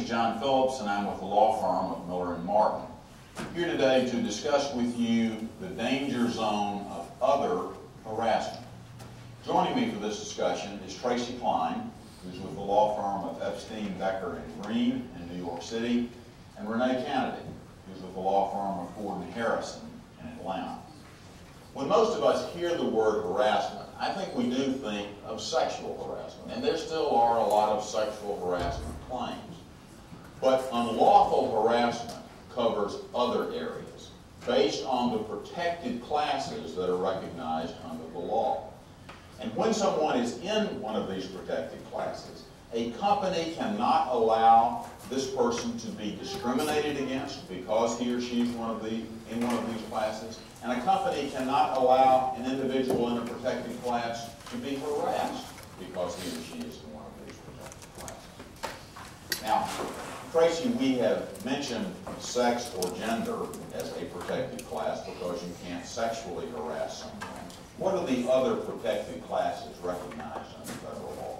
is John Phillips, and I'm with the law firm of Miller & Martin. I'm here today to discuss with you the danger zone of other harassment. Joining me for this discussion is Tracy Klein, who's with the law firm of Epstein, Becker & Green in New York City, and Renee Kennedy, who's with the law firm of Gordon Harrison in Atlanta. When most of us hear the word harassment, I think we do think of sexual harassment, and there still are a lot of sexual harassment claims. But unlawful harassment covers other areas based on the protected classes that are recognized under the law. And when someone is in one of these protected classes, a company cannot allow this person to be discriminated against because he or she is in one of these classes, and a company cannot allow an individual in a protected class to be harassed because he or she is in one of these protected classes. Now, Tracy, we have mentioned sex or gender as a protected class because you can't sexually harass someone. What are the other protected classes recognized under federal law?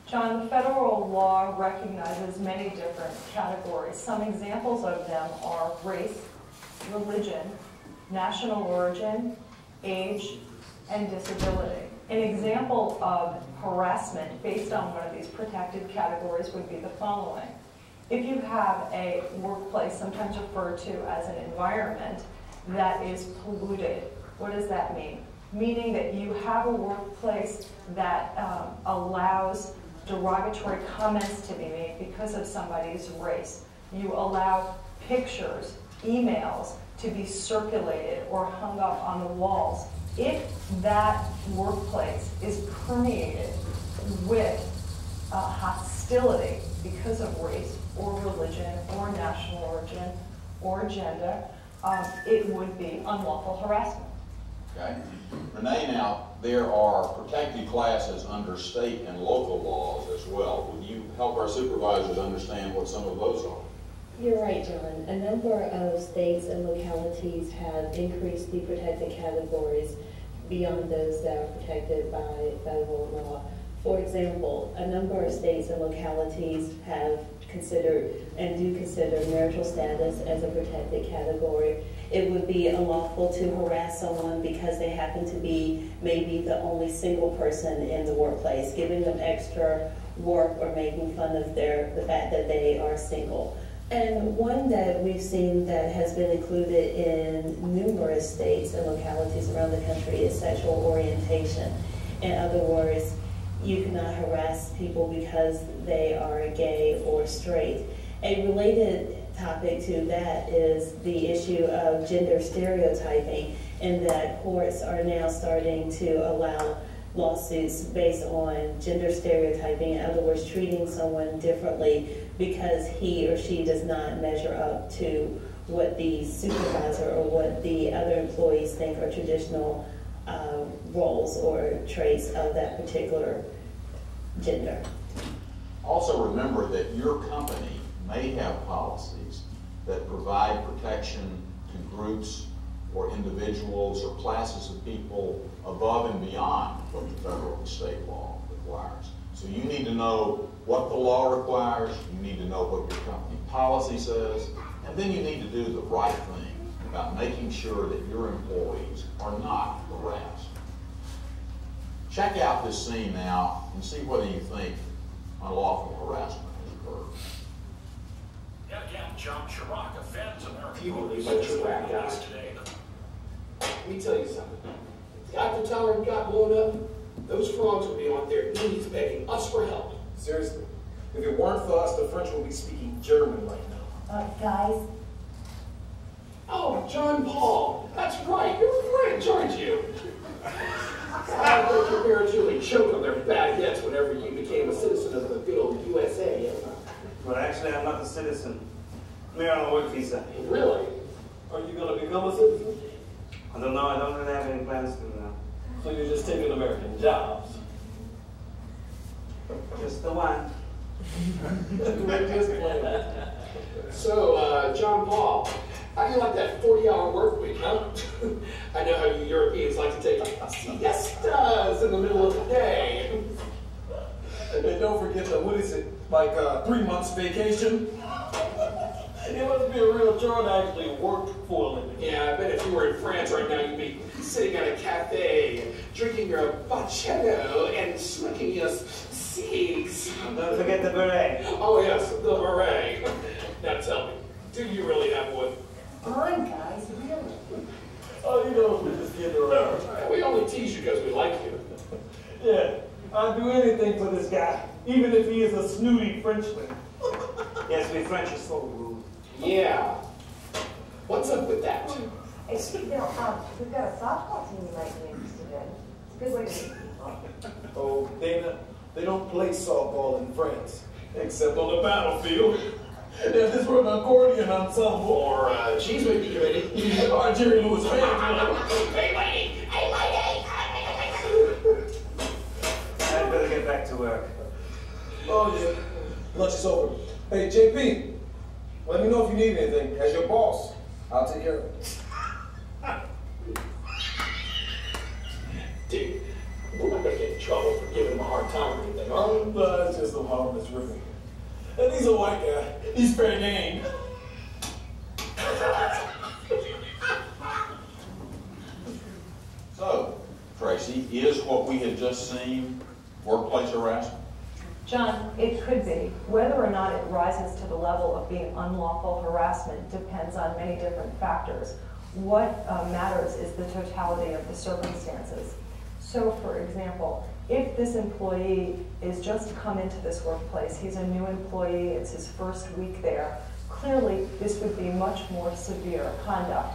John, the federal law recognizes many different categories. Some examples of them are race, religion, national origin, age, and disability. An example of harassment based on one of these protected categories would be the following. If you have a workplace, sometimes referred to as an environment, that is polluted, what does that mean? Meaning that you have a workplace that allows derogatory comments to be made because of somebody's race. You allow pictures, emails to be circulated or hung up on the walls. If that workplace is permeated with hostility because of race or religion or national origin or gender, it would be unlawful harassment. Okay. Renee, now, there are protected classes under state and local laws as well. Would you help our supervisors understand what some of those are? You're right, John. A number of states and localities have increased the protected categories beyond those that are protected by federal law. For example, a number of states and localities have considered and do consider marital status as a protected category. It would be unlawful to harass someone because they happen to be maybe the only single person in the workplace, giving them extra work or making fun of the fact that they are single. And one that we've seen that has been included in numerous states and localities around the country is sexual orientation. In other words, you cannot harass people because they are gay or straight. A related topic to that is the issue of gender stereotyping, in that courts are now starting to allow lawsuits based on gender stereotyping, in other words, treating someone differently because he or she does not measure up to what the supervisor or what the other employees think are traditional roles or traits of that particular gender. Also remember that your company may have policies that provide protection to groups or individuals or classes of people above and beyond what the federal and state law requires. So you need to know what the law requires, you need to know what your company policy says, and then you need to do the right thing about making sure that your employees are not harassed. Check out this scene now and see whether you think unlawful harassment has occurred. Yet again, John Chirac offends American People voters let as you the back release out. today. Let me tell you something. If the Eiffel Tower got blown up, those frogs would be on their knees begging us for help. Seriously, if it weren't for us, the French would be speaking German right now. Guys, Oh, John Paul. That's right. You're French, aren't you? I bet your parents really choked on their baguettes whenever you became a citizen of the good old USA. But actually, I'm not a citizen. I'm here on a work visa. Really? Are you going to become a citizen? I don't know. I don't really have any plans to now. So you're just taking American jobs? Just the one. So, John Paul, how do you like that 40-hour work week, huh? I know how you Europeans like to take siestas in the middle of the day. And don't forget the, what is it, Like 3 months vacation? It must be a real chore to actually work for a living. Yeah, I bet if you were in France right now, you'd be sitting at a cafe, drinking your baccello and smoking your cigs. Don't forget the beret. Oh yes, the beret. Now tell me, do you really have one? Fine, guys, really. Oh, you know, we're just kidding around. We only tease you because we like you. Yeah, I'd do anything for this guy, even if he is a snooty Frenchman. Yes, we French are so rude. Yeah. What's up with that? Hey, we've got a softball team you might be interested in. It's a good way to meet people. Oh, Dana, they don't play softball in France, except on the battlefield. Yeah, this were an accordion ensemble. Or cheese making committee. Or Jerry Lewis band. Hey, lady! Hey, lady! I'd better get back to work. Oh, yeah. Lunch is over. Hey, JP, let me know if you need anything. As your boss, I'll take care of it. Dude, we're not gonna get in trouble for giving him a hard time or anything, are we? No, it's just some harmless ribbon. And he's a white guy. He's fair game. So, Tracy, is what we had just seen workplace harassment? John, it could be. Whether or not it rises to the level of being unlawful harassment depends on many different factors. What matters is the totality of the circumstances. So, for example, if this employee is just come into this workplace, he's a new employee, it's his first week there, clearly this would be much more severe conduct.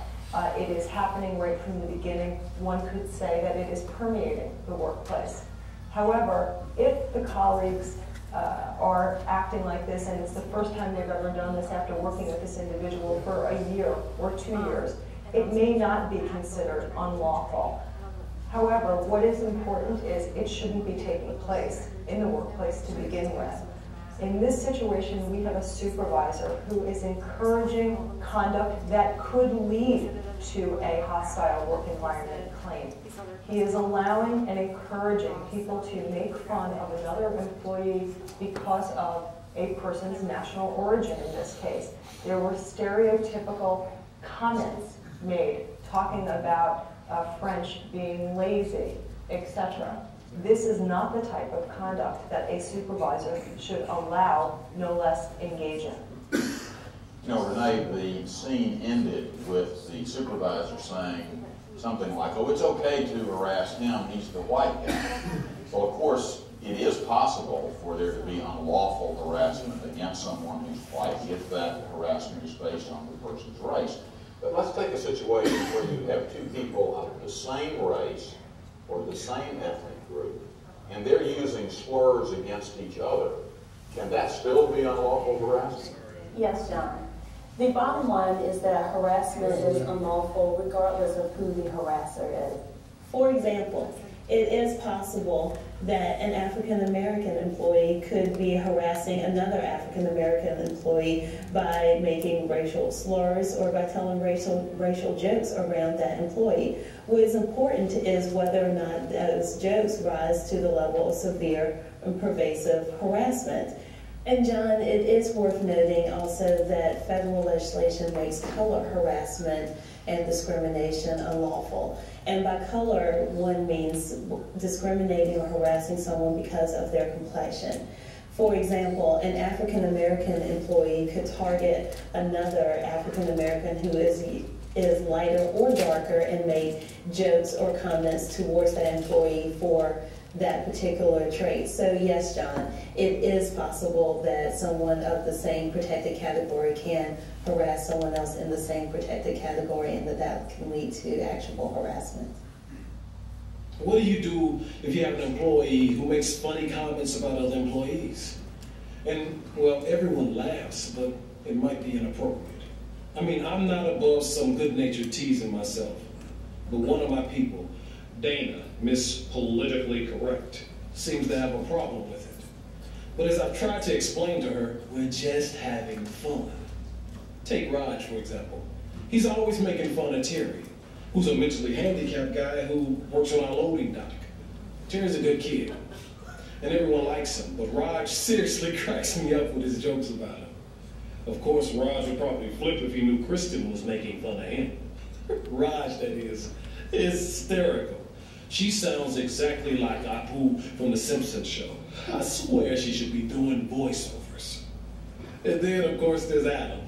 It is happening right from the beginning. One could say that it is permeating the workplace. However, if the colleagues are acting like this and it's the first time they've ever done this after working with this individual for a year or 2 years, it may not be considered unlawful. However, what is important is it shouldn't be taking place in the workplace to begin with. In this situation, we have a supervisor who is encouraging conduct that could lead to a hostile work environment claim. He is allowing and encouraging people to make fun of another employee because of a person's national origin in this case. There were stereotypical comments made talking about French being lazy, etc. This is not the type of conduct that a supervisor should allow, no less engage in. You know, Renee, the scene ended with the supervisor saying something like, oh, it's okay to harass him, he's the white guy. Well, of course, it is possible for there to be unlawful harassment against someone who's white if that harassment is based on the person's race. But let's take a situation where you have two people of the same race or the same ethnic group, and they're using slurs against each other. Can that still be unlawful harassment? Yes, John. The bottom line is that harassment is unlawful regardless of who the harasser is. For example, it is possible that an African-American employee could be harassing another African-American employee by making racial slurs or by telling racial jokes around that employee. What is important is whether or not those jokes rise to the level of severe and pervasive harassment. And John, it is worth noting also that federal legislation makes color harassment and discrimination unlawful. And by color, one means discriminating or harassing someone because of their complexion. For example, an African-American employee could target another African-American who is lighter or darker and make jokes or comments towards that employee for that particular trait. So yes, John, it is possible that someone of the same protected category can harass someone else in the same protected category, and that can lead to actual harassment. What do you do if you have an employee who makes funny comments about other employees? And, well, everyone laughs, but it might be inappropriate. I mean, I'm not above some good-natured teasing myself, but one of my people, Dana, Miss Politically Correct, seems to have a problem with it. But as I've tried to explain to her, we're just having fun. Take Raj, for example. He's always making fun of Terry, who's a mentally handicapped guy who works on our loading dock. Terry's a good kid. and everyone likes him, but Raj seriously cracks me up with his jokes about him. Of course, Raj would probably flip if he knew Kristen was making fun of him. Raj, that is hysterical. She sounds exactly like Apu from The Simpsons show. I swear she should be doing voiceovers. And then, of course, there's Adam,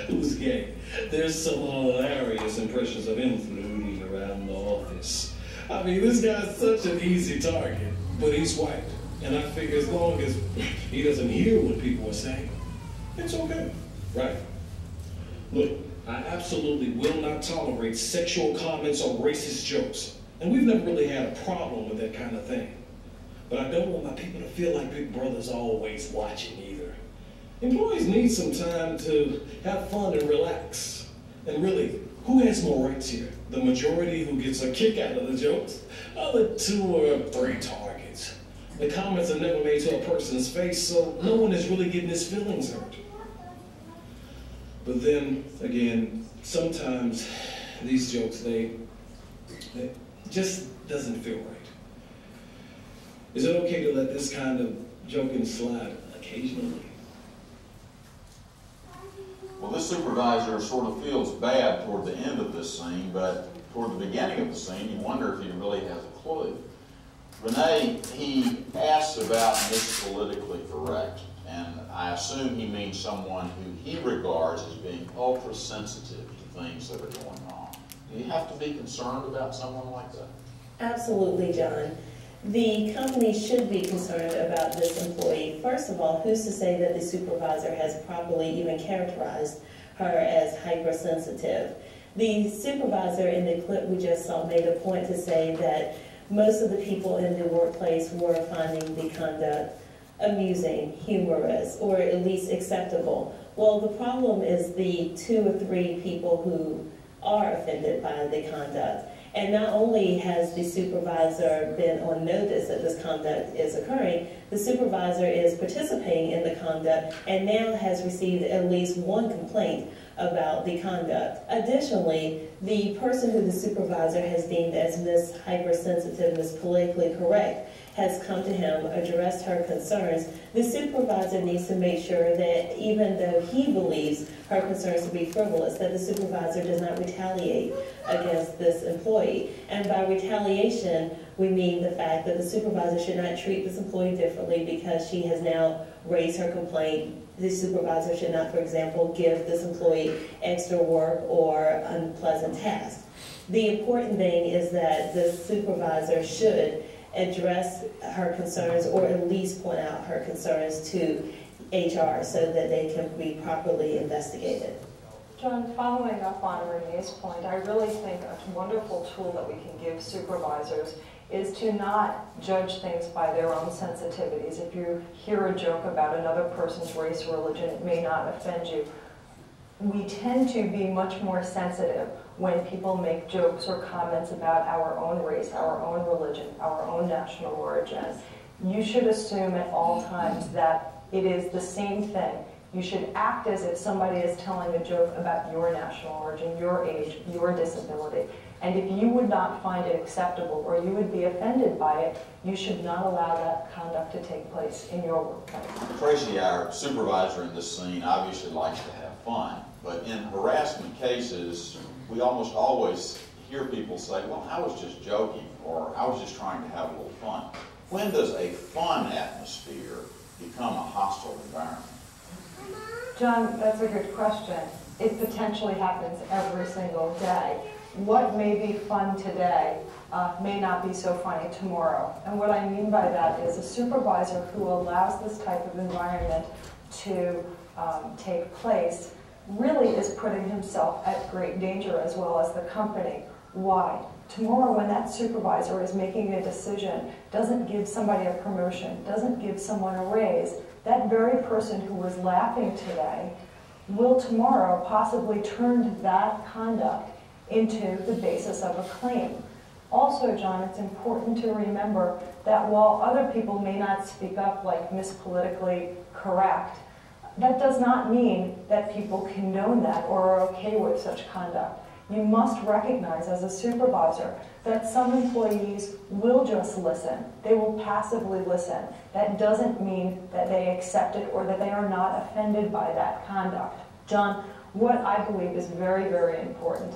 who's gay. There's some hilarious impressions of him floating around the office. I mean, this guy's such an easy target, but he's white. And I figure as long as he doesn't hear what people are saying, it's okay, right? Look, I absolutely will not tolerate sexual comments or racist jokes. And we've never really had a problem with that kind of thing. But I don't want my people to feel like Big Brother's always watching either. Employees need some time to have fun and relax. And really, who has more rights here? The majority who gets a kick out of the jokes, or the 2 or 3 targets? The comments are never made to a person's face, so no one is really getting his feelings hurt. But then, again, sometimes these jokes, they just doesn't feel right. Is it okay to let this kind of joking slide occasionally? Well, this supervisor sort of feels bad toward the end of this scene, but toward the beginning of the scene, you wonder if he really has a clue. Renee, he asks about Miss Politically Correct, and I assume he means someone who he regards as being ultra-sensitive to things that are going on. Do you have to be concerned about someone like that? Absolutely, John. The company should be concerned about this employee. First of all, who's to say that the supervisor has properly even characterized her as hypersensitive? The supervisor in the clip we just saw made a point to say that most of the people in the workplace were finding the conduct amusing, humorous, or at least acceptable. Well, the problem is the 2 or 3 people who are offended by the conduct. And not only has the supervisor been on notice that this conduct is occurring, the supervisor is participating in the conduct and now has received at least 1 complaint about the conduct. Additionally, the person who the supervisor has deemed as Miss Hypersensitive, Miss Politically Correct, has come to him, addressed her concerns. The supervisor needs to make sure that even though he believes her concerns to be frivolous, that the supervisor does not retaliate against this employee. And by retaliation, we mean the fact that the supervisor should not treat this employee differently because she has now raised her complaint. The supervisor should not, for example, give this employee extra work or unpleasant tasks. The important thing is that the supervisor should address her concerns or at least point out her concerns to HR so that they can be properly investigated. John, following up on Renee's point, I really think a wonderful tool that we can give supervisors is to not judge things by their own sensitivities. If you hear a joke about another person's race or religion, it may not offend you. We tend to be much more sensitive when people make jokes or comments about our own race, our own religion, our own national origin. You should assume at all times that it is the same thing. You should act as if somebody is telling a joke about your national origin, your age, your disability. And if you would not find it acceptable or you would be offended by it, you should not allow that conduct to take place in your workplace. Tracy, our supervisor in this scene, obviously likes to have fun, but in harassment cases, we almost always hear people say, well, I was just joking, or I was just trying to have a little fun. When does a fun atmosphere become a hostile environment? John, that's a good question. It potentially happens every single day. What may be fun today may not be so funny tomorrow. And what I mean by that is a supervisor who allows this type of environment to take place really is putting himself at great danger as well as the company. Why? Tomorrow when that supervisor is making a decision, doesn't give somebody a promotion, doesn't give someone a raise, that very person who was laughing today will tomorrow possibly turn that conduct into the basis of a claim. Also, John, it's important to remember that while other people may not speak up like Miss Politically Correct, that does not mean that people condone that or are okay with such conduct. You must recognize as a supervisor that some employees will just listen. They will passively listen. That doesn't mean that they accept it or that they are not offended by that conduct. John, what I believe is very, very important,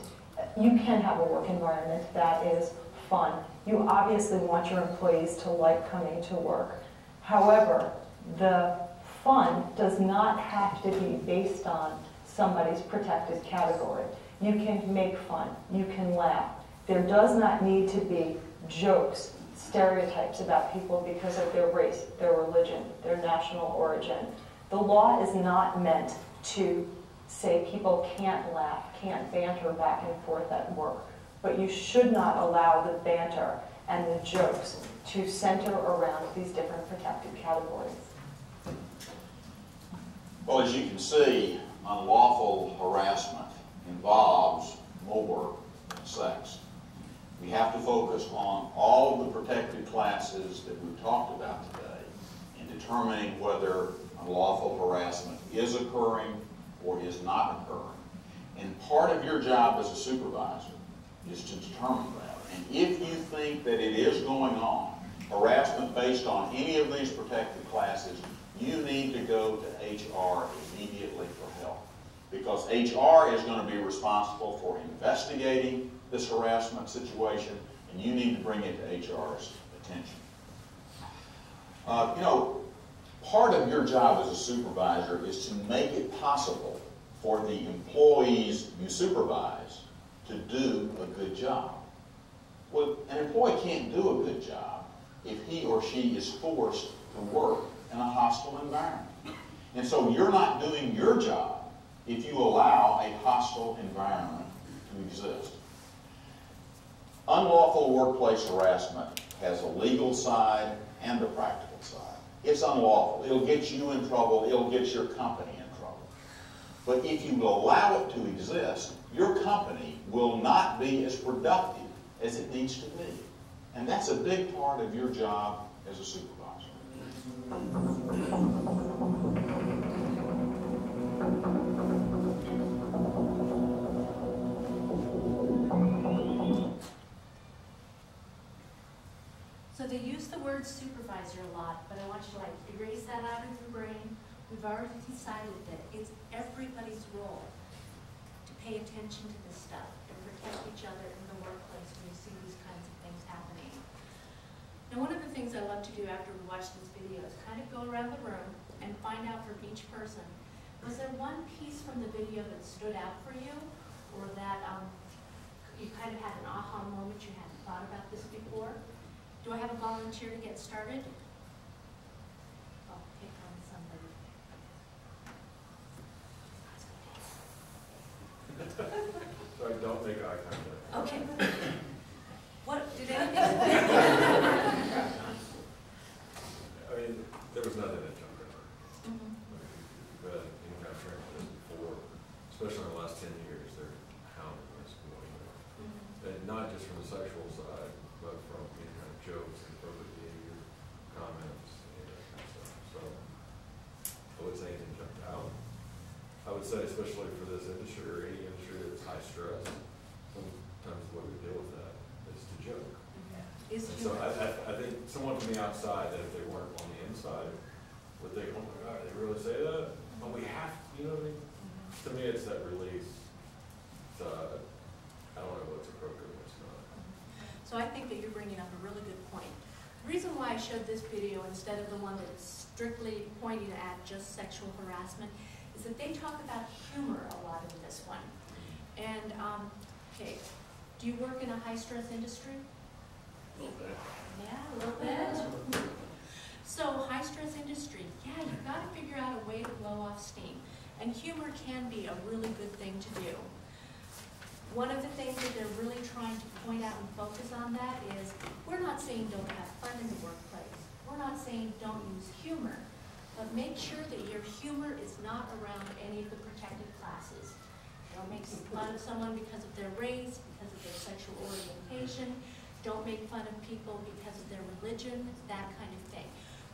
you can have a work environment that is fun. You obviously want your employees to like coming to work. However, the fun does not have to be based on somebody's protected category. You can make fun, you can laugh. There does not need to be jokes, stereotypes about people because of their race, their religion, their national origin. The law is not meant to say people can't laugh, can't banter back and forth at work. But you should not allow the banter and the jokes to center around these different protected categories. Well, as you can see, unlawful harassment involves more than sex. We have to focus on all of the protected classes that we've talked about today in determining whether unlawful harassment is occurring or is not occurring. And part of your job as a supervisor is to determine that. And if you think that it is going on, harassment based on any of these protected classes, you need to go to HR immediately for help. Because HR is going to be responsible for investigating this harassment situation, and you need to bring it to HR's attention. Part of your job as a supervisor is to make it possible for the employees you supervise to do a good job. Well, an employee can't do a good job if he or she is forced to work in a hostile environment. And so you're not doing your job if you allow a hostile environment to exist. Unlawful workplace harassment has a legal side and a practical side. It's unlawful. It'll get you in trouble. It'll get your company in trouble. But if you allow it to exist, your company will not be as productive as it needs to be. And that's a big part of your job as a supervisor. So they use the word supervisor a lot, but I want you to erase that out of your brain. We've already decided that it's everybody's role to pay attention to this stuff and protect each other in the workplace when you see these kinds of things happening. Now, one of the things I love to do after we watch this video is kind of go around the room and find out from each person, was there one piece from the video that stood out for you, or that you kind of had an aha moment, you hadn't thought about this before? Do I have a volunteer to get started? I'll pick on somebody. Sorry, don't make eye contact. Okay. What, did anything? I mean, there was nothing that jumped out. You've had any kind of training for this before, especially in the last 10 years, they're hounding this going on. And not just from the sexual side, but from any kind of jokes, inappropriate behavior, comments, and that kind of stuff. So I would say anything jumped out. I would say, especially for this industry or any industry that's high stress, sometimes the way we deal with that is to joke. And so I think someone from the outside, that if they weren't on the inside, would think, oh my God, they really say that? But we have to, you know what I mean? To me, it's that release. I don't know what's appropriate and what's not. So I think that you're bringing up a really good point. The reason why I showed this video instead of the one that's strictly pointing at just sexual harassment is that they talk about humor a lot in this one. And, okay, do you work in a high-stress industry? A little bit. Yeah, a little bit. So, high-stress industry, yeah, you've got to figure out a way to blow off steam. And humor can be a really good thing to do. One of the things that they're really trying to point out and focus on that is, we're not saying don't have fun in the workplace. We're not saying don't use humor. But make sure that your humor is not around any of the protected classes. Don't make fun of someone because of their race, because of their sexual orientation. Don't make fun of people because of their religion, that kind of thing.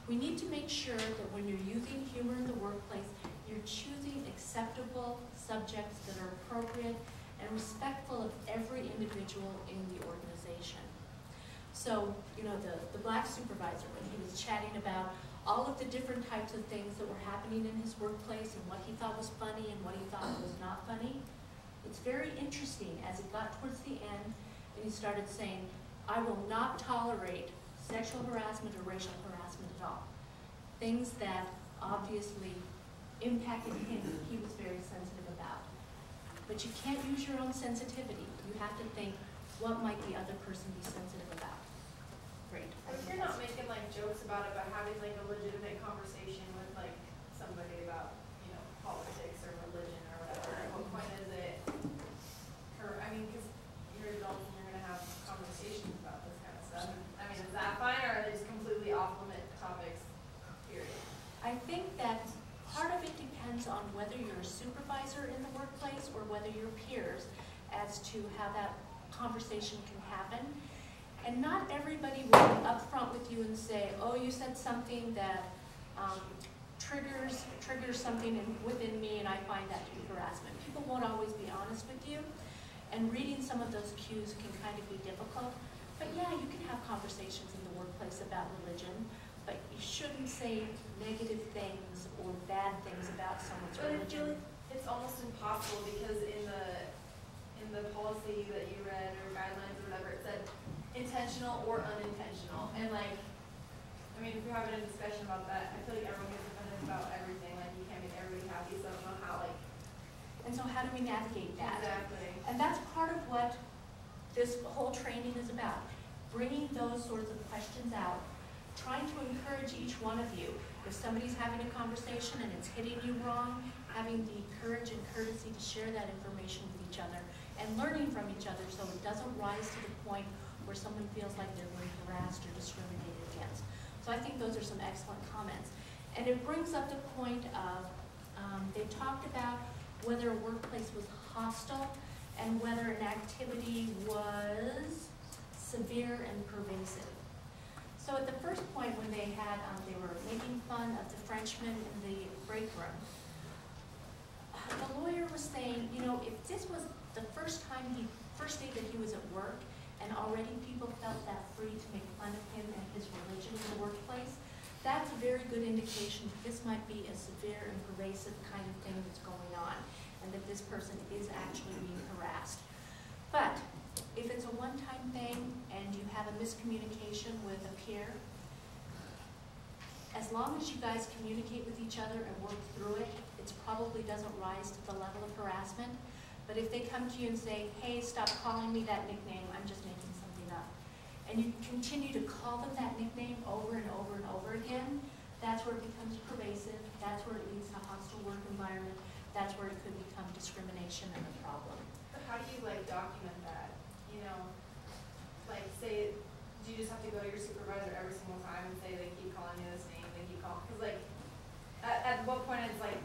We need to make sure that when you're using humor in the workplace, you're choosing acceptable subjects that are appropriate and respectful of every individual in the organization. So, you know, the black supervisor, when he was chatting about all of the different types of things that were happening in his workplace and what he thought was funny and what he thought was not funny, it's very interesting as it got towards the end and he started saying, I will not tolerate sexual harassment or racial harassment at all. Things that obviously impacted him, he was very sensitive about. But you can't use your own sensitivity. You have to think, what might the other person be sensitive about? Great. But if you're not making like jokes about it, but having like a legitimate conversation with like somebody about, you know, politics or religion or whatever, at what point is it, I mean, because you're adults and you're going to have conversations about this kind of stuff. I mean, is that fine, or are they just completely off-limit topics, period? I think that part of it depends on whether you're a supervisor in the workplace or whether you're peers as to how that conversation can happen. And not everybody will be upfront with you and say, oh, you said something that triggers something within me and I find that to be harassment. People won't always be honest with you, and reading some of those cues can kind of be difficult. But yeah, you can have conversations in the workplace about religion, but you shouldn't say negative things or bad things about someone's But I religion. feel like it's almost impossible because in the policy that you read or guidelines or whatever, it said intentional or unintentional. And like, I mean, if we're having a discussion about that, I feel like everyone gets offended about everything. Like, you can't make everybody happy, so I don't know how, like. And so how do we navigate that? Exactly. And that's part of what this whole training is about. Bringing those sorts of questions out, trying to encourage each one of you. If somebody's having a conversation and it's hitting you wrong, having the courage and courtesy to share that information with each other and learning from each other so it doesn't rise to the point where someone feels like they're being harassed or discriminated against. So I think those are some excellent comments. And it brings up the point of, they talked about whether a workplace was hostile and whether an activity was severe and pervasive. So at the first point when they had, they were making fun of the Frenchman in the break room, the lawyer was saying, you know, if this was the first day that he was at work and already people felt that free to make fun of him and his religion in the workplace, that's a very good indication that this might be a severe and pervasive kind of thing that's going on and that this person is actually being harassed. But if it's a one-time thing and you have a miscommunication with a peer, as long as you guys communicate with each other and work through it, it probably doesn't rise to the level of harassment. But if they come to you and say, hey, stop calling me that nickname, I'm just making something up, and you continue to call them that nickname over and over and over again, that's where it becomes pervasive, that's where it leads to a hostile work environment, that's where it could become discrimination and a problem. But how do you like document that? You know, like say, do you just have to go to your supervisor every single time and say they keep calling you this name, they keep calling? Because like, at what point it's like,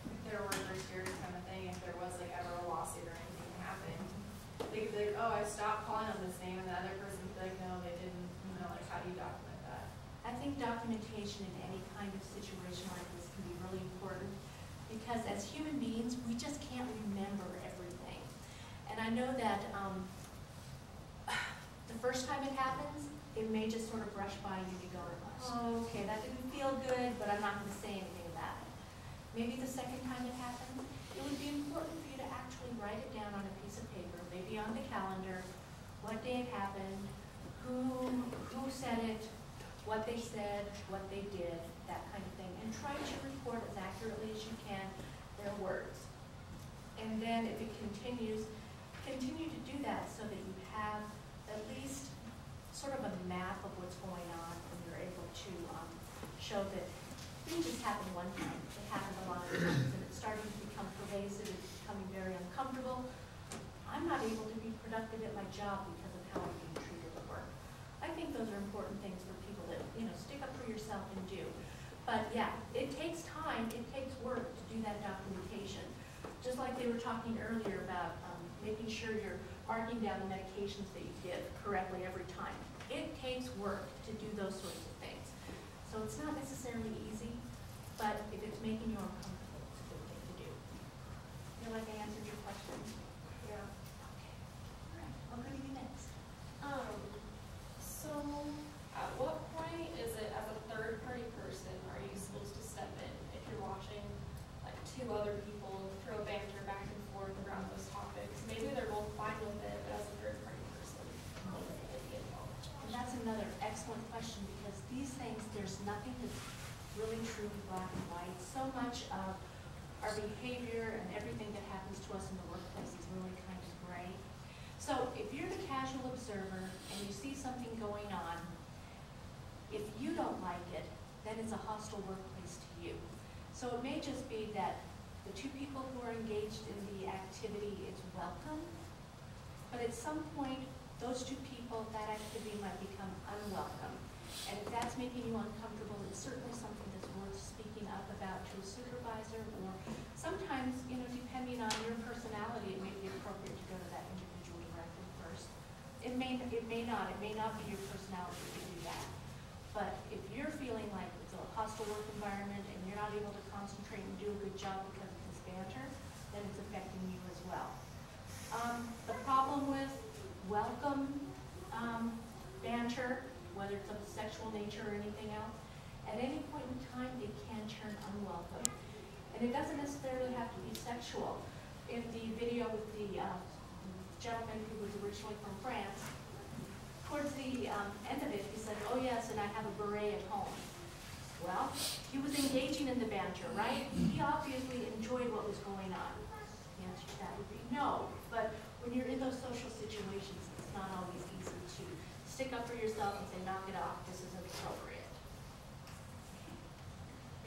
if there were restrictions kind of thing, if there was like ever a lawsuit or anything that happened, they could be like, oh, I stopped calling on this name, and the other person would be like, no, they didn't. You know, like how do you document that? I think documentation in any kind of situation like this can be really important because as human beings, we just can't remember everything. And I know that the first time it happens, it may just sort of brush by you and you go, oh, okay, that didn't feel good, but I'm not going to say anything about it. Maybe the second time it happens, it would be important for you to actually write it down on a piece of paper, maybe on the calendar, what day it happened, who said it, what they said, what they did, that kind of thing, and try to report as accurately as you can their words. And then if it continues, continue to do that so that you have at least sort of a map of what's going on and you're able to show that it didn't just happen one time, it happened a lot of times and it's starting to become pervasive, it's becoming very uncomfortable. I'm not able to be productive at my job because of how I'm being treated at work. I think those are important things for people that, you know, stick up for yourself and do. But yeah, it takes time, it takes work to do that documentation. Just like they were talking earlier about making sure you're marking down the medications that you give correctly every time. It takes work to do those sorts of things. So it's not necessarily easy, but if it's making you uncomfortable, it's a good thing to do. Feel like I answered your question? Yeah. question because these things, there's nothing that's really truly black and white. So much of our behavior and everything that happens to us in the workplace is really kind of gray. So if you're the casual observer and you see something going on, if you don't like it, then it's a hostile workplace to you. So it may just be that the two people who are engaged in the activity is welcome, but at some point, those two people, that activity might become unwelcome. And if that's making you uncomfortable, it's certainly something that's worth speaking up about to a supervisor, or sometimes, you know, depending on your personality, it may be appropriate to go to that individual directly first. It may not be your personality to do that. But if you're feeling like it's a hostile work environment and you're not able to concentrate and do a good job because of this banter, then it's affecting you as well. The problem with welcome banter, whether it's of a sexual nature or anything else, at any point in time it can turn unwelcome. And it doesn't necessarily have to be sexual. In the video with the gentleman who was originally from France, towards the end of it, he said, "Oh yes, and I have a beret at home." Well, he was engaging in the banter, right? He obviously enjoyed what was going on. The answer to that would be no. But when you're in those social situations, it's not always easy to stick up for yourself and say, "Knock it off, this isn't appropriate."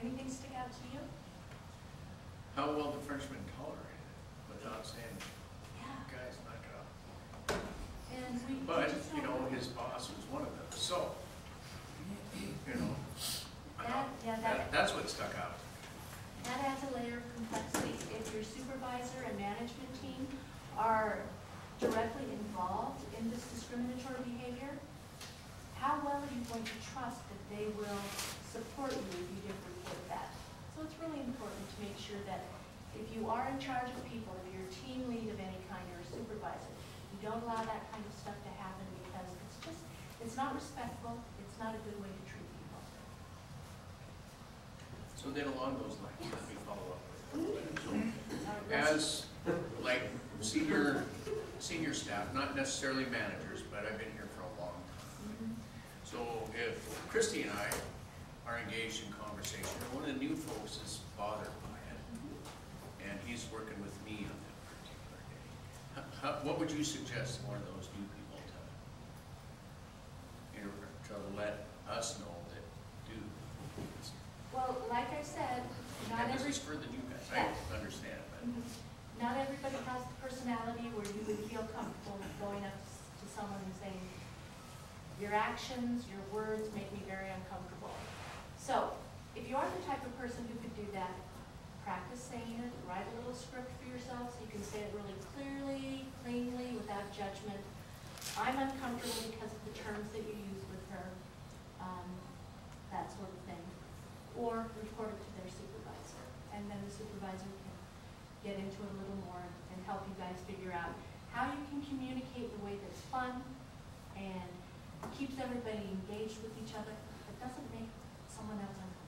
Anything stick out to you? How will the Frenchman tolerate it without saying, "Guys, knock it off"? And But, you know, his boss was one of them, so, you know, that's what stuck out. That adds a layer of complexity. If your supervisor and management team are directly involved in this discriminatory behavior, how well are you going to trust that they will support you if you did report that? So it's really important to make sure that if you are in charge of people, if you're a team lead of any kind or a supervisor, you don't allow that kind of stuff to happen because it's not respectful, it's not a good way to treat people. So then along those lines, let me follow up with so, as like senior staff, not necessarily managers, but I've been here for a long time. So if Christy and I are engaged in conversation, and one of the new folks is bothered by it, and he's working with me on that particular day, what would you suggest one of those new people to let us know that do? Well, like I said, not this every... is for the new guys, I understand, but... Not everybody has the personality where you would feel comfortable going up to someone and saying, "Your actions, your words make me very uncomfortable." So, if you are the type of person who could do that, practice saying it, write a little script for yourself so you can say it really clearly, cleanly, without judgment. "I'm uncomfortable because of the terms that you use with her," that sort of thing. Or report it to their supervisor, and then the supervisor can get into it a little more and help you guys figure out how you can communicate in a way that's fun and keeps everybody engaged with each other, but doesn't make someone else uncomfortable.